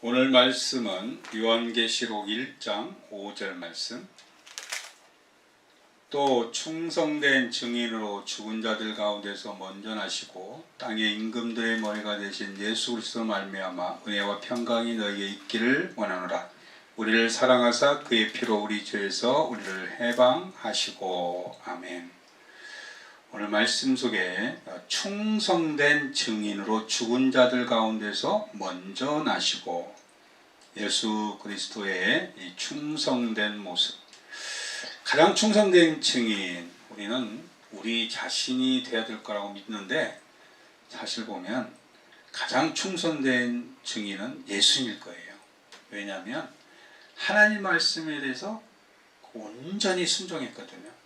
오늘 말씀은 요한계시록 1장 5절 말씀. 또 충성된 증인으로 죽은 자들 가운데서 먼저 나시고 땅의 임금들의 머리가 되신 예수 그리스도 말미암아 은혜와 평강이 너희에게 있기를 원하노라. 우리를 사랑하사 그의 피로 우리 죄에서 우리를 해방하시고. 아멘. 오늘 말씀 속에 충성된 증인으로 죽은 자들 가운데서 먼저 나시고, 예수 그리스도의 이 충성된 모습, 가장 충성된 증인, 우리는 우리 자신이 되어야 될 거라고 믿는데, 사실 보면 가장 충성된 증인은 예수님일 거예요. 왜냐하면 하나님 말씀에 대해서 온전히 순종했거든요.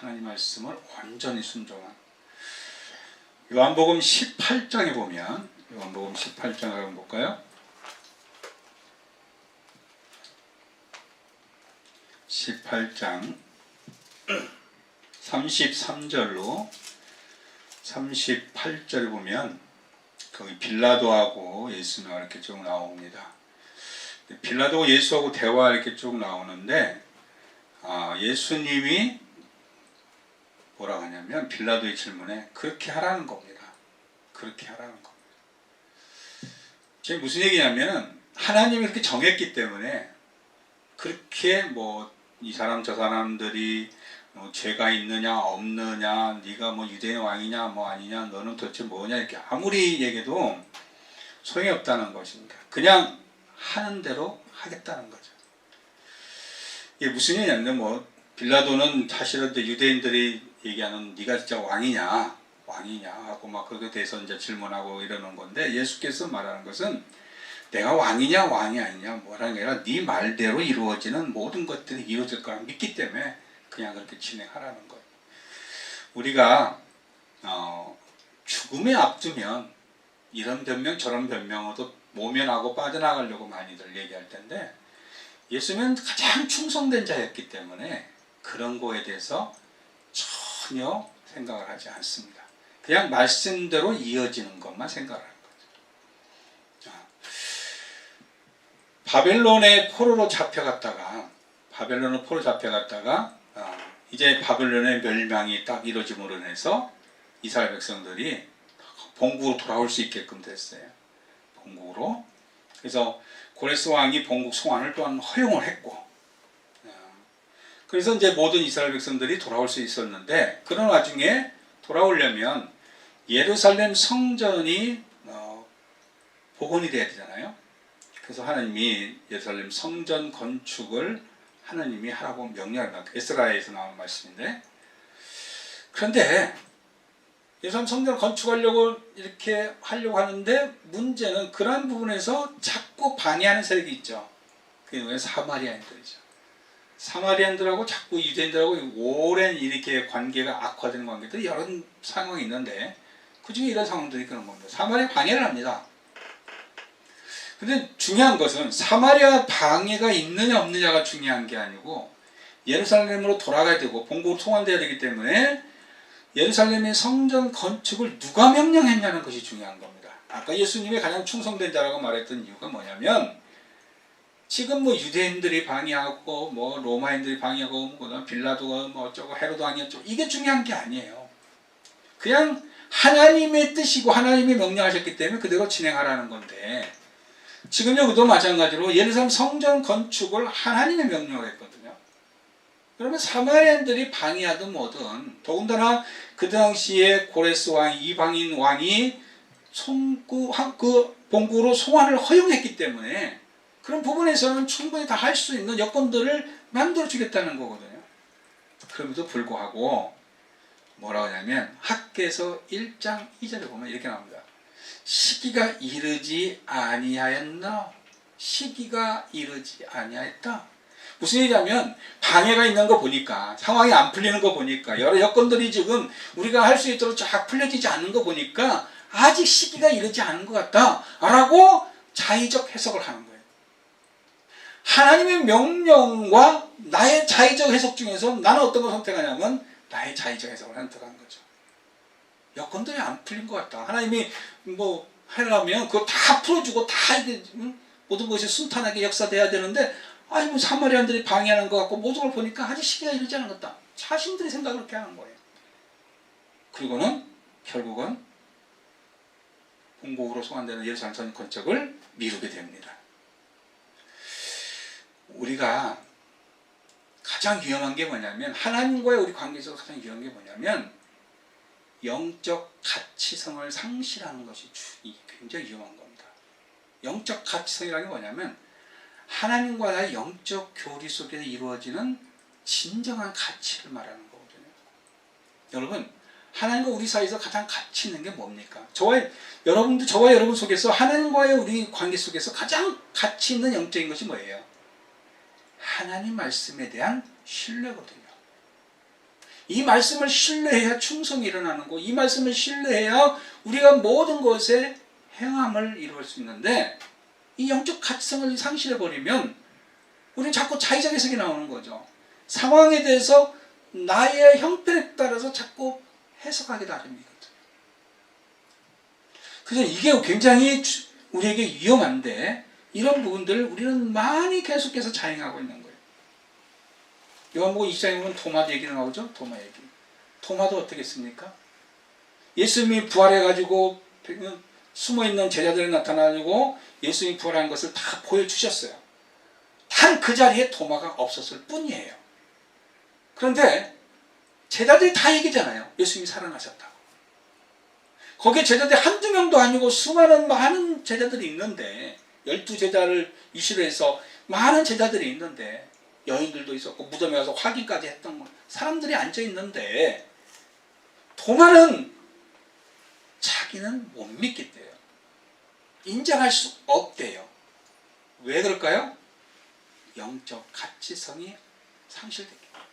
하나님 말씀을 완전히 순종한. 요한복음 18장에 보면, 요한복음 18장을 한번 볼까요? 18장 33절로 38절 보면 거기 빌라도하고 예수가 이렇게 쭉 나옵니다. 빌라도하고 예수하고 대화 이렇게 쭉 나오는데, 예수님이 뭐라고 하냐면 빌라도의 질문에 그렇게 하라는 겁니다. 그렇게 하라는 겁니다. 지금 무슨 얘기냐면 하나님이 그렇게 정했기 때문에 그렇게 이 사람 저 사람들이 죄가 있느냐 없느냐, 네가 유대인 왕이냐 아니냐, 너는 도대체 뭐냐, 이렇게 아무리 얘기해도 소용이 없다는 것입니다. 그냥 하는 대로 하겠다는 거죠. 이게 무슨 얘기냐면 빌라도는 사실은 유대인들이 얘기하는 네가 진짜 왕이냐 하고 그렇게 대해서 이제 질문하고 이러는 건데, 예수께서 말하는 것은 내가 왕이냐 왕이 아니냐 뭐라는 게 아니라 네 말대로 이루어지는 모든 것들이 이루어질 거라 믿기 때문에 그냥 그렇게 진행하라는 거예요. 우리가 죽음에 앞두면 이런 변명 저런 변명으로도 모면하고 빠져나가려고 많이들 얘기할 텐데, 예수는 가장 충성된 자였기 때문에 그런 거에 대해서 전혀 생각을 하지 않습니다. 그냥 말씀대로 이어지는 것만 생각을 합니다. 바벨론의 포로로 잡혀갔다가 이제 바벨론의 멸망이 딱 이루어짐으로 인해서 이스라엘 백성들이 본국으로 돌아올 수 있게끔 됐어요. 본국으로. 그래서 고레스 왕이 본국 송환을 또한 허용을 했고, 그래서 이제 모든 이스라엘 백성들이 돌아올 수 있었는데, 그런 와중에 돌아오려면 예루살렘 성전이 복원이 돼야 되잖아요. 그래서 하나님이 예루살렘 성전 건축을 하나님이 하라고 명령합니다. 에스라에서 나오는 말씀인데, 그런데 예루살렘 성전을 건축하려고 이렇게 하려고 하는데, 문제는 그런 부분에서 자꾸 방해하는 세력이 있죠. 그게 사마리아인들이죠. 사마리아인들하고 자꾸 유대인들하고 오랜 이렇게 관계가 악화되는 관계들이 여러 상황이 있는데, 그 중에 이런 상황들이 그런 겁니다. 사마리아 방해를 합니다. 근데 중요한 것은 사마리아 방해가 있느냐 없느냐가 중요한 게 아니고, 예루살렘으로 돌아가야 되고 본국으로 송환되어야 되기 때문에 예루살렘의 성전 건축을 누가 명령했냐는 것이 중요한 겁니다. 아까 예수님이 가장 충성된 자라고 말했던 이유가 뭐냐면, 지금 유대인들이 방해하고 로마인들이 방해하고 빌라도가 어쩌고 헤로드 왕이 어쩌고, 이게 중요한 게 아니에요. 그냥 하나님의 뜻이고 하나님이 명령하셨기 때문에 그대로 진행하라는 건데, 지금 여기도 마찬가지로 예루살렘 성전 건축을 하나님의 명령을 했거든요. 그러면 사마리아인들이 방해하든 뭐든, 더군다나 그 당시에 고레스 왕, 이방인 왕이 그 본국으로 송환을 허용했기 때문에 그런 부분에서는 충분히 다 할 수 있는 여건들을 만들어 주겠다는 거거든요. 그럼에도 불구하고 뭐라고 하냐면, 학개서 1장 2절에 보면 이렇게 나옵니다. 시기가 이르지 아니하였나? 시기가 이르지 아니하였다. 무슨 얘기냐면, 방해가 있는 거 보니까, 상황이 안 풀리는 거 보니까, 여러 여건들이 지금 우리가 할 수 있도록 쫙 풀려지지 않는 거 보니까 아직 시기가 이르지 않은 것 같다 라고 자의적 해석을 하는 거예요. 하나님의 명령과 나의 자의적 해석 중에서 나는 어떤 걸 선택하냐면 나의 자의적 해석을 선택하는 거죠. 여건들이 안 풀린 것 같다. 하나님이 하려면 그거 다 풀어주고 다 이게 모든 것이 순탄하게 역사돼야 되는데 뭐 사마리아인들이 방해하는 것 같고 모든 걸 보니까 아직 시기가 이르지 않은 것 같다. 자신들이 생각을 그렇게 하는 거예요. 그리고는 결국은 본국으로 소환되는 예루살렘 건축을 미루게 됩니다. 우리가 가장 위험한 게 뭐냐면, 하나님과의 우리 관계에서 가장 위험한 게 뭐냐면 영적 가치성을 상실하는 것이 굉장히 위험한 겁니다. 영적 가치성이라는 게 뭐냐면 하나님과 나의 영적 교리 속에서 이루어지는 진정한 가치를 말하는 거거든요. 여러분, 하나님과 우리 사이에서 가장 가치 있는 게 뭡니까? 저와 여러분 속에서 하나님과의 우리 관계 속에서 가장 가치 있는 영적인 것이 뭐예요? 하나님 말씀에 대한 신뢰거든요. 이 말씀을 신뢰해야 충성이 일어나는 거, 이 말씀을 신뢰해야 우리가 모든 것에 행함을 이룰 수 있는데, 이 영적 가치성을 상실해버리면 우리는 자꾸 자의적 해석이 나오는 거죠. 상황에 대해서 나의 형편에 따라서 자꾸 해석하기 나름이거든요. 그래서 이게 굉장히 우리에게 위험한데, 이런 부분들을 우리는 많이 계속해서 자행하고 있는 거예요. 요한복음 2장에 보면 토마 얘기가 나오죠. 토마 얘기. 토마도 어떻게 했습니까? 예수님이 부활해가지고 숨어있는 제자들이 나타나고 예수님이 부활한 것을 다 보여주셨어요. 단 그 자리에 토마가 없었을 뿐이에요. 그런데 제자들이 다 얘기잖아요. 예수님이 살아나셨다고. 거기에 제자들이 한두 명도 아니고 수많은 많은 제자들이 있는데, 12제자를 이시로 해서 많은 제자들이 있는데, 여인들도 있었고 무덤에 가서 확인까지 했던 사람들이 앉아있는데, 토마는 자기는 못 믿겠대요. 인정할 수 없대요. 왜 그럴까요? 영적 가치성이 상실됐기 때문에.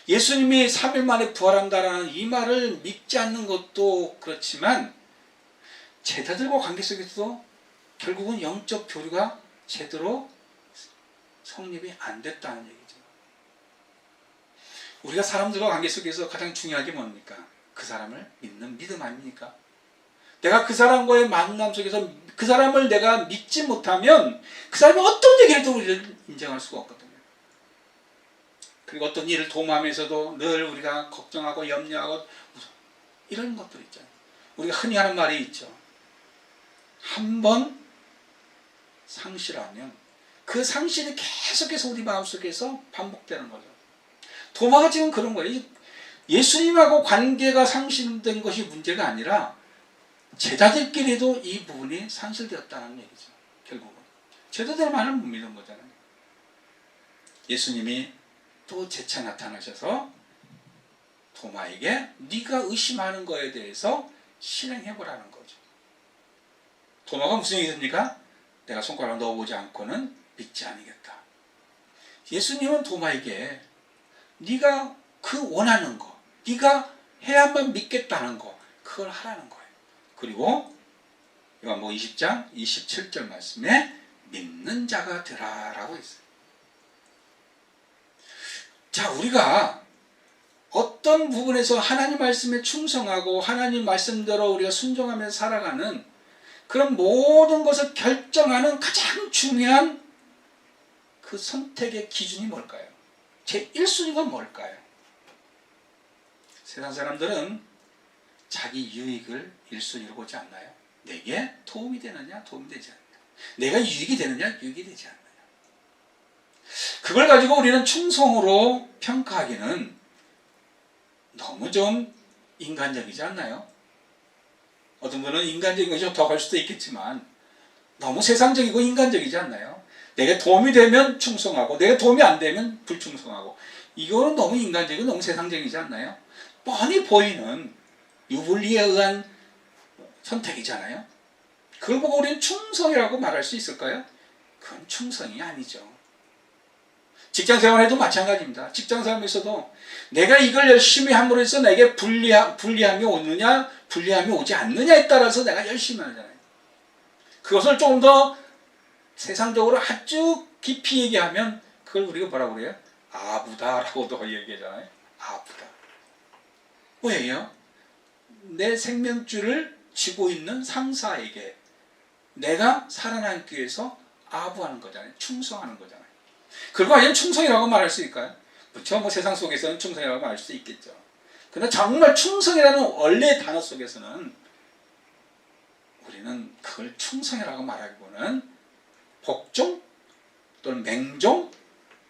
예수님이 3일 만에 부활한다라는 이 말을 믿지 않는 것도 그렇지만, 제자들과 관계 속에서도 결국은 영적 교류가 제대로 성립이 안 됐다는 얘기죠. 우리가 사람들과 관계 속에서 가장 중요한 게 뭡니까? 그 사람을 믿는 믿음 아닙니까? 내가 그 사람과의 만남 속에서 그 사람을 내가 믿지 못하면 그 사람이 어떤 얘기를 해도 우리를 인정할 수가 없거든요. 그리고 어떤 일을 도모하면서도 늘 우리가 걱정하고 염려하고 이런 것들 있잖아요. 우리가 흔히 하는 말이 있죠. 한 번 상실하면 그 상실이 계속해서 우리 마음속에서 반복되는 거죠. 도마가 지금 그런 거예요. 예수님하고 관계가 상실된 것이 문제가 아니라 제자들끼리도 이 부분이 상실되었다는 얘기죠. 결국은 제자들의 말을 못 믿은 거잖아요. 예수님이 또 재차 나타나셔서 도마에게 네가 의심하는 거에 대해서 실행해보라는 거죠. 도마가 무슨 얘기입니까? 내가 손가락 넣어보지 않고는 믿지 않으겠다. 예수님은 도마에게 네가 그 원하는 거, 네가 해야만 믿겠다는 거, 그걸 하라는 거예요. 그리고 요한복음 20장 27절 말씀에 믿는 자가 되라라고 했어요. 자, 우리가 어떤 부분에서 하나님 말씀에 충성하고 하나님 말씀대로 우리가 순종하면서 살아가는 그런 모든 것을 결정하는 가장 중요한 그 선택의 기준이 뭘까요? 제 1순위가 뭘까요? 세상 사람들은 자기 유익을 1순위로 보지 않나요? 내게 도움이 되느냐, 도움이 되지 않느냐. 내가 유익이 되느냐, 유익이 되지 않느냐. 그걸 가지고 우리는 충성으로 평가하기는 너무 좀 인간적이지 않나요? 어떤 분은 인간적인 것이 더 갈 수도 있겠지만 너무 세상적이고 인간적이지 않나요? 내게 도움이 되면 충성하고 내가 도움이 안 되면 불충성하고, 이거는 너무 인간적이고 너무 세상적이지 않나요? 뻔히 보이는 유불리에 의한 선택이잖아요. 그걸 보고 우리는 충성이라고 말할 수 있을까요? 그건 충성이 아니죠. 직장생활에도 마찬가지입니다. 직장생활에서도 내가 이걸 열심히 함으로 해서 내게 불리함이 오느냐 불리함이 오지 않느냐에 따라서 내가 열심히 하잖아요. 그것을 조금 더 세상적으로 아주 깊이 얘기하면 그걸 우리가 뭐라고 그래요? 아부다라고도 얘기하잖아요. 아부다. 왜요? 내 생명줄을 쥐고 있는 상사에게 내가 살아남기 위해서 아부하는 거잖아요. 충성하는 거잖아요. 그걸 과연 충성이라고 말할 수 있을까요? 그렇죠. 뭐 세상 속에서는 충성이라고 말할 수 있겠죠. 그러나 정말 충성이라는 원래의 단어 속에서는 우리는 그걸 충성이라고 말하기보다는 복종 또는 맹종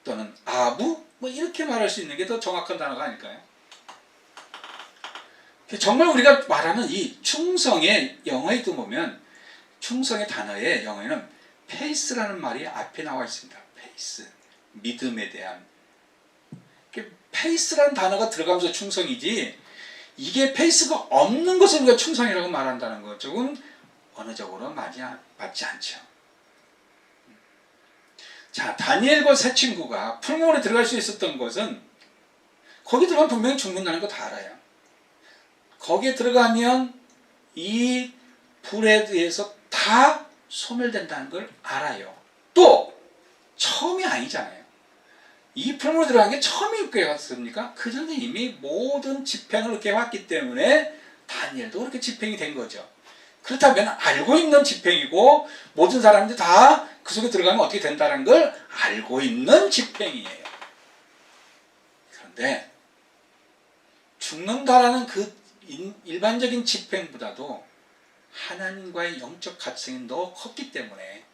또는 아부 뭐 이렇게 말할 수 있는 게 더 정확한 단어가 아닐까요? 정말 우리가 말하는 이 충성의 영어에 또 보면 충성의 단어에 영어에는 페이스라는 말이 앞에 나와 있습니다. 페이스, 믿음에 대한 페이스라는 단어가 들어가면서 충성이지 이게 페이스가 없는 것을 우리가 충성이라고 말한다는 것 조금 어느 쪽으로 맞지 않죠. 자, 다니엘과 세 친구가 풀무원에 들어갈 수 있었던 것은 거기 들어가면 분명히 죽는다는 거 다 알아요. 거기에 들어가면 이 불에 의해서 다 소멸된다는 걸 알아요. 또 처음이 아니잖아요. 이 풀무원에 들어간 게 처음이 그랬습니까? 그 전에 이미 모든 집행을 그렇게 해왔기 때문에 다니엘도 그렇게 집행이 된 거죠. 그렇다면 알고 있는 집행이고 모든 사람들이 다 그 속에 들어가면 어떻게 된다는 걸 알고 있는 집행이에요. 그런데 죽는다라는 그 일반적인 집행보다도 하나님과의 영적 가치성이 더 컸기 때문에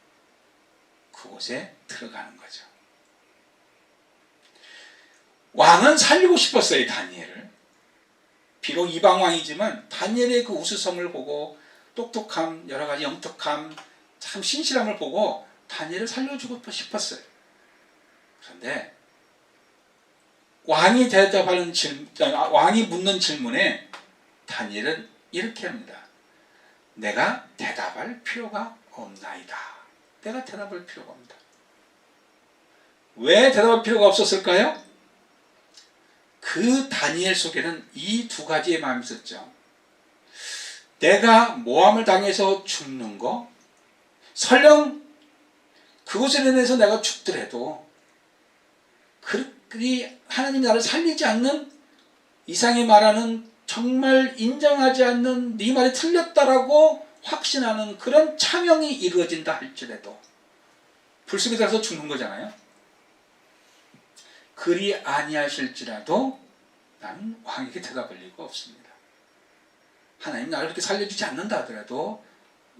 그곳에 들어가는 거죠. 왕은 살리고 싶었어요, 다니엘을. 비록 이방왕이지만 다니엘의 그 우수성을 보고 똑똑함, 여러 가지 영특함, 참 신실함을 보고 다니엘을 살려주고 싶었어요. 그런데 왕이 묻는 질문에 다니엘은 이렇게 합니다. 내가 대답할 필요가 없나이다. 내가 대답할 필요가 없다. 왜 대답할 필요가 없었을까요? 그 다니엘 속에는 이 두 가지의 마음이 있었죠. 내가 모함을 당해서 죽는 거, 설령 그것에 대해서 내가 죽더라도 그리 하나님이 나를 살리지 않는 이상이 말하는 정말 인정하지 않는 네 말이 틀렸다라고 확신하는 그런 차명이 이루어진다 할지라도 불 속에 들어서 죽는 거잖아요. 그리 아니하실지라도 나는 왕에게 대답할 리가 없습니다. 하나님 나를 그렇게 살려주지 않는다 하더라도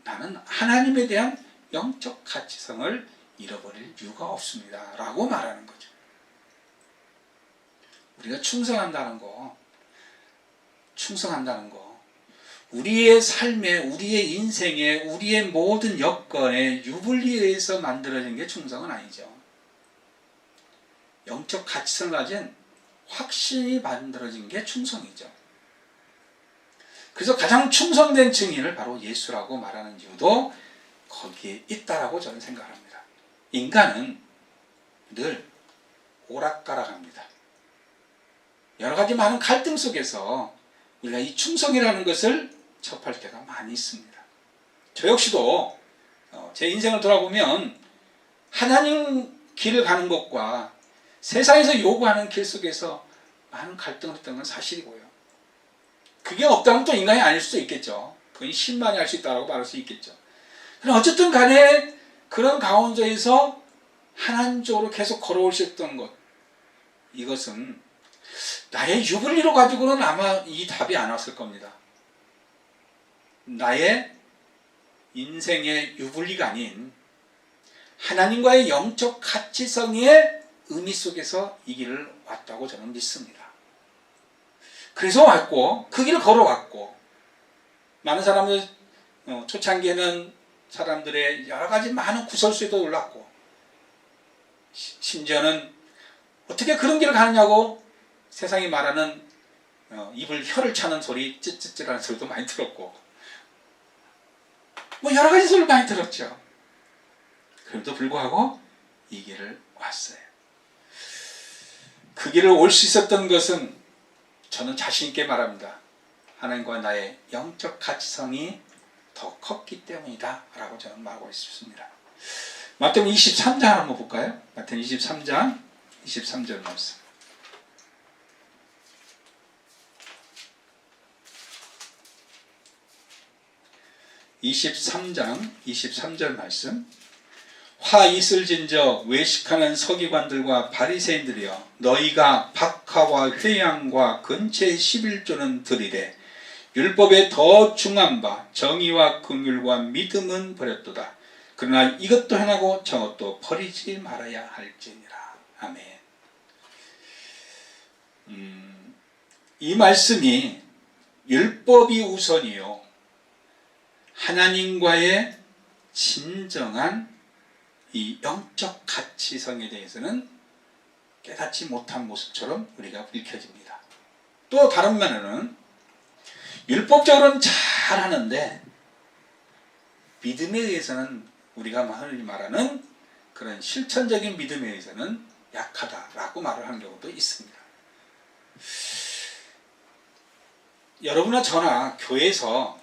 나는 하나님에 대한 영적 가치성을 잃어버릴 이유가 없습니다. 라고 말하는 거죠. 우리가 충성한다는 거, 우리의 삶에, 우리의 인생에, 우리의 모든 여건에 유불리에 의해서 만들어진 게 충성은 아니죠. 영적 가치성을 가진 확신이 만들어진 게 충성이죠. 그래서 가장 충성된 증인을 바로 예수라고 말하는 이유도 거기에 있다라고 저는 생각합니다. 인간은 늘 오락가락합니다. 여러 가지 많은 갈등 속에서 우리가 이 충성이라는 것을 접할 때가 많이 있습니다. 저 역시도 제 인생을 돌아보면 하나님 길을 가는 것과 세상에서 요구하는 길 속에서 많은 갈등을 했던 건 사실이고요. 그게 없다면 또 인간이 아닐 수도 있겠죠. 그건 신만이 할 수 있다고 말할 수 있겠죠. 그럼 어쨌든 간에 그런 가운데에서 하나님 쪽으로 계속 걸어오셨던 것, 이것은 나의 유불리로 가지고는 아마 이 답이 안 왔을 겁니다. 나의 인생의 유불리가 아닌 하나님과의 영적 가치성의 의미 속에서 이 길을 왔다고 저는 믿습니다. 그래서 왔고 그 길을 걸어왔고 많은 사람들 초창기에는 사람들의 여러 가지 많은 구설수에도 올랐고 심지어는 어떻게 그런 길을 가느냐고 세상이 말하는 입을 혀를 차는 소리, 찌찌찌라는 소리도 많이 들었고 뭐 여러 가지 소리를 많이 들었죠. 그럼에도 불구하고 이 길을 왔어요. 그 길을 올 수 있었던 것은 저는 자신 있게 말합니다. 하나님과 나의 영적 가치성이 더 컸기 때문이다 라고 저는 말하고 있습니다. 마태복음 23장 한번 볼까요? 마태복음 23장 23절 말씀. 23장 23절 말씀. 화 있을진저 외식하는 서기관들과 바리새인들이여, 너희가 박하와 회양과 근처의 11조는 드리되 율법에 더 중한 바 정의와 긍휼과 믿음은 버렸도다. 그러나 이것도 행하고 저것도 버리지 말아야 할지니라. 아멘. 이 말씀이 율법이 우선이요, 하나님과의 진정한 이 영적 가치성에 대해서는 깨닫지 못한 모습처럼 우리가 읽혀집니다. 또 다른 면에는 율법적으로는 잘하는데 믿음에 의해서는, 우리가 흔히 말하는 그런 실천적인 믿음에 의해서는 약하다라고 말을 하는 경우도 있습니다. 여러분과 저나 교회에서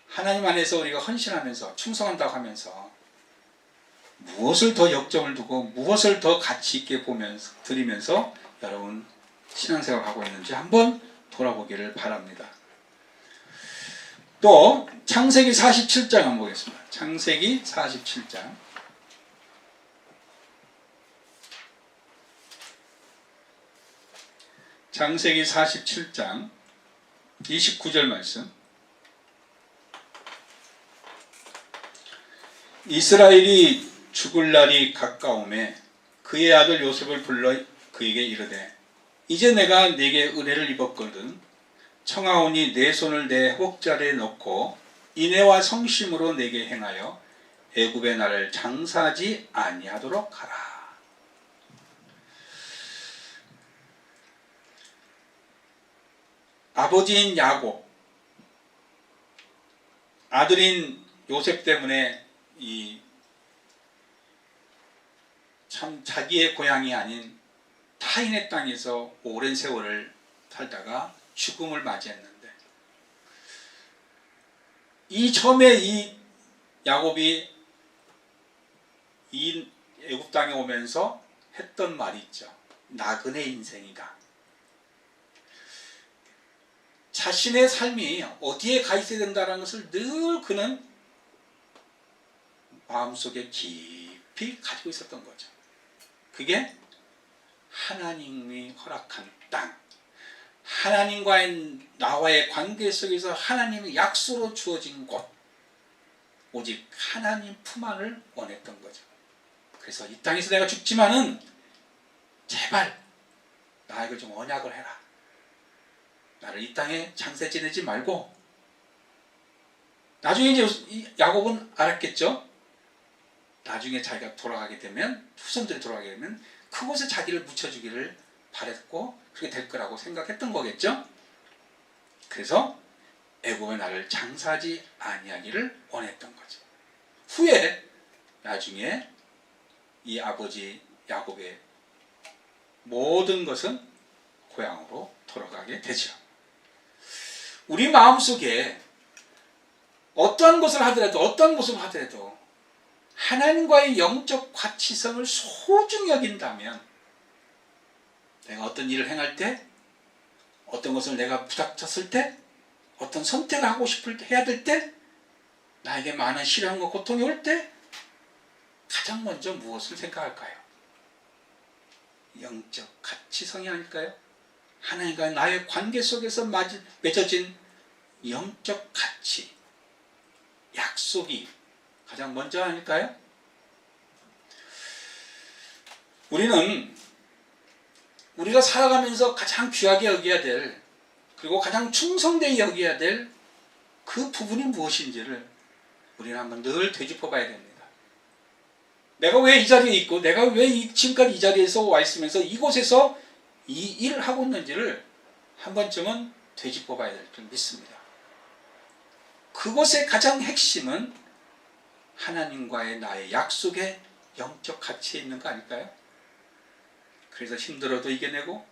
하나님 안에서 우리가 헌신하면서 충성한다고 하면서 무엇을 더 역점을 두고 무엇을 더 가치 있게 보면서 드리면서 여러분 신앙생활을 하고 있는지 한번 돌아보기를 바랍니다. 또 창세기 47장 한번 보겠습니다. 창세기 47장. 창세기 47장 29절 말씀. 이스라엘이 죽을 날이 가까우매 그의 아들 요셉을 불러 그에게 이르되, 이제 내가 네게 은혜를 입었거든 청하오니 내 손을 내 허벅지아래에 넣고 인애와 성심으로 내게 행하여 애굽의 나를 장사하지 아니하도록 하라. 아버지인 야곱, 아들인 요셉 때문에 참 자기의 고향이 아닌 타인의 땅에서 오랜 세월을 살다가 죽음을 맞이했는데, 이 처음에 이 야곱이 이 애굽 땅에 오면서 했던 말이 있죠. 나그네 인생이다. 자신의 삶이 어디에 가 있어야 된다는 것을 늘 그는 마음속에 깊이 가지고 있었던 거죠. 그게 하나님이 허락한 땅, 하나님과의 나와의 관계 속에서 하나님의 약속으로 주어진 곳, 오직 하나님 품 안을 원했던 거죠. 그래서 이 땅에서 내가 죽지만은 제발 나에게 좀 언약을 해라. 나를 이 땅에 장세 지내지 말고. 나중에 이제 야곱은 알았겠죠. 나중에 자기가 돌아가게 되면, 후손들이 돌아가게 되면 그곳에 자기를 묻혀주기를 바랬고 그렇게 될 거라고 생각했던 거겠죠. 그래서 애굽의 나를 장사하지 아니하기를 원했던 거죠. 후에 나중에 이 아버지 야곱의 모든 것은 고향으로 돌아가게 되죠. 우리 마음속에 어떠한 것을 하더라도, 어떠한 모습을 하더라도 하나님과의 영적 가치성을 소중히 여긴다면, 내가 어떤 일을 행할 때, 어떤 것을 내가 부닥쳤을 때, 어떤 선택을 하고 싶을 때, 해야 될 때, 나에게 많은 시련과 고통이 올 때 가장 먼저 무엇을 생각할까요? 영적 가치성이 아닐까요? 하나님과 나의 관계 속에서 맺어진 영적 가치, 약속이 가장 먼저 아닐까요? 우리가 살아가면서 가장 귀하게 여겨야 될, 그리고 가장 충성되게 여겨야 될 그 부분이 무엇인지를 우리는 한번 늘 되짚어 봐야 됩니다. 내가 왜 이 자리에 있고, 내가 왜 지금까지 이 자리에서 와 있으면서 이곳에서 이 일을 하고 있는지를 한 번쯤은 되짚어 봐야 될 줄 믿습니다. 그곳의 가장 핵심은 하나님과의 나의 약속의 영적 가치에 있는 거 아닐까요? 그래서 힘들어도 이겨내고,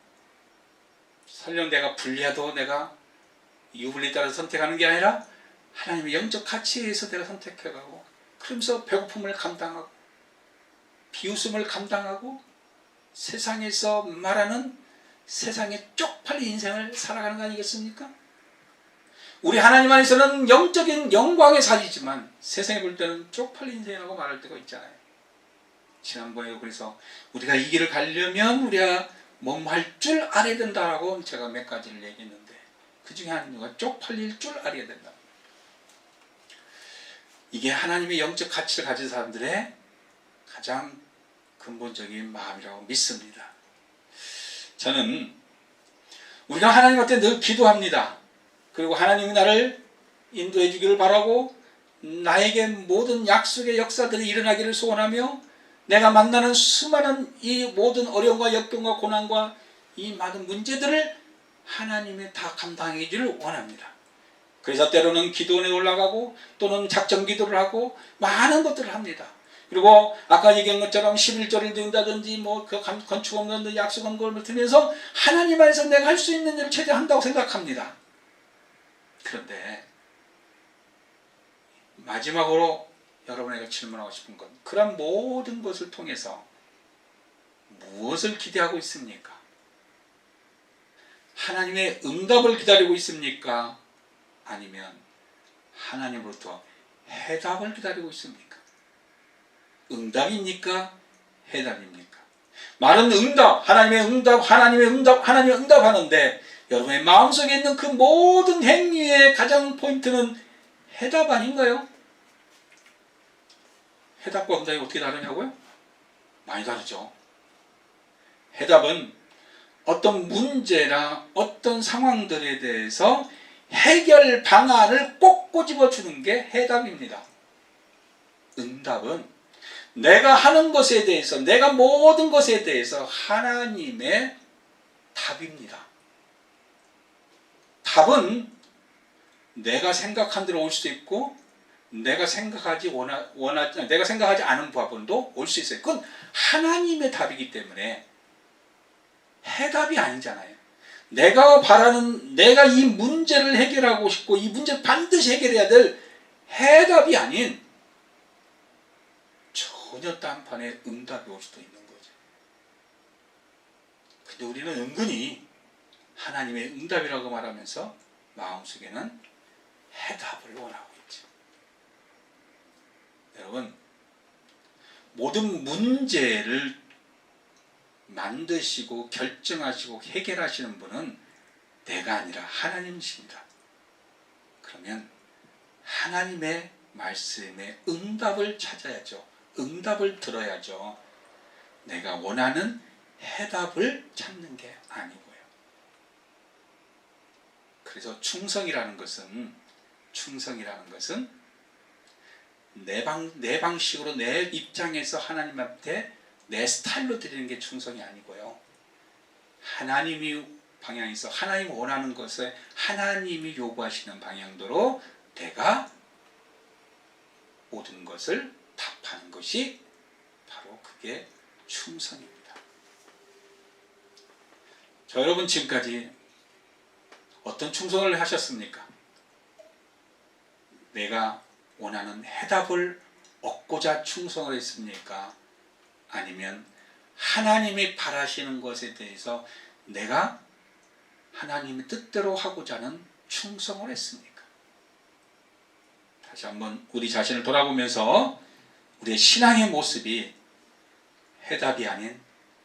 설령 내가 불리해도 내가 유불리 따라 선택하는 게 아니라 하나님의 영적 가치에 의해서 내가 선택해가고, 그러면서 배고픔을 감당하고 비웃음을 감당하고 세상에서 말하는 세상에 쪽팔린 인생을 살아가는 거 아니겠습니까? 우리 하나님 안에서는 영적인 영광에 살이지만 세상에 볼 때는 쪽팔린 인생이라고 말할 때가 있잖아요. 지난번에 그래서 우리가 이 길을 가려면 우리가 뭐할 줄 알아야 된다라고 제가 몇 가지를 얘기했는데 그 중에 하나가 쪽팔릴 줄 알아야 된다. 이게 하나님의 영적 가치를 가진 사람들의 가장 근본적인 마음이라고 믿습니다. 저는 우리가 하나님한테 늘 기도합니다. 그리고 하나님이 나를 인도해 주기를 바라고 나에게 모든 약속의 역사들이 일어나기를 소원하며 내가 만나는 수많은 이 모든 어려움과 역경과 고난과 이 많은 문제들을 하나님이 다 감당해 주기를 원합니다. 그래서 때로는 기도원에 올라가고 또는 작정 기도를 하고 많은 것들을 합니다. 그리고 아까 얘기한 것처럼 11조를 드린다든지 그 건축 없는 약속 없는 걸 들으면서 하나님 안에서 내가 할 수 있는 일을 최대한 한다고 생각합니다. 그런데 마지막으로 여러분에게 질문하고 싶은 건 그런 모든 것을 통해서 무엇을 기대하고 있습니까? 하나님의 응답을 기다리고 있습니까? 아니면 하나님으로부터 해답을 기다리고 있습니까? 응답입니까? 해답입니까? 말은 응답, 하나님의 응답 하는데 여러분의 마음속에 있는 그 모든 행위의 가장 포인트는 해답 아닌가요? 해답과 응답이 어떻게 다르냐고요? 많이 다르죠. 해답은 어떤 문제나 어떤 상황들에 대해서 해결 방안을 꼭 꼬집어 주는 게 해답입니다. 응답은 내가 하는 것에 대해서, 내가 모든 것에 대해서 하나님의 답입니다. 답은 내가 생각한 대로 올 수도 있고 내가 생각하지 않은 부분도 올 수 있어요. 그건 하나님의 답이기 때문에 해답이 아니잖아요. 내가 이 문제를 해결하고 싶고 이 문제를 반드시 해결해야 될 해답이 아닌 전혀 딴판의 응답이 올 수도 있는 거죠. 근데 우리는 은근히 하나님의 응답이라고 말하면서 마음속에는 해답을 원하고 있죠. 여러분, 모든 문제를 만드시고 결정하시고 해결하시는 분은 내가 아니라 하나님이십니다. 그러면 하나님의 말씀에 응답을 찾아야죠. 응답을 들어야죠. 내가 원하는 해답을 찾는 게 아니고요. 그래서 충성이라는 것은 내 방식으로 내 입장에서 하나님한테 내 스타일로 드리는 게 충성이 아니고요. 하나님이 방향에서 하나님이 원하는 것에 하나님이 요구하시는 방향대로 내가 모든 것을 답하는 것이 바로 그게 충성입니다. 자, 여러분 지금까지 어떤 충성을 하셨습니까? 내가 원하는 해답을 얻고자 충성을 했습니까? 아니면 하나님이 바라시는 것에 대해서 내가 하나님의 뜻대로 하고자 하는 충성을 했습니까? 다시 한번 우리 자신을 돌아보면서 우리의 신앙의 모습이 해답이 아닌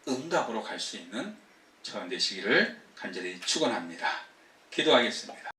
응답으로 갈 수 있는 저는 되시기를 간절히 축원합니다. 기도하겠습니다.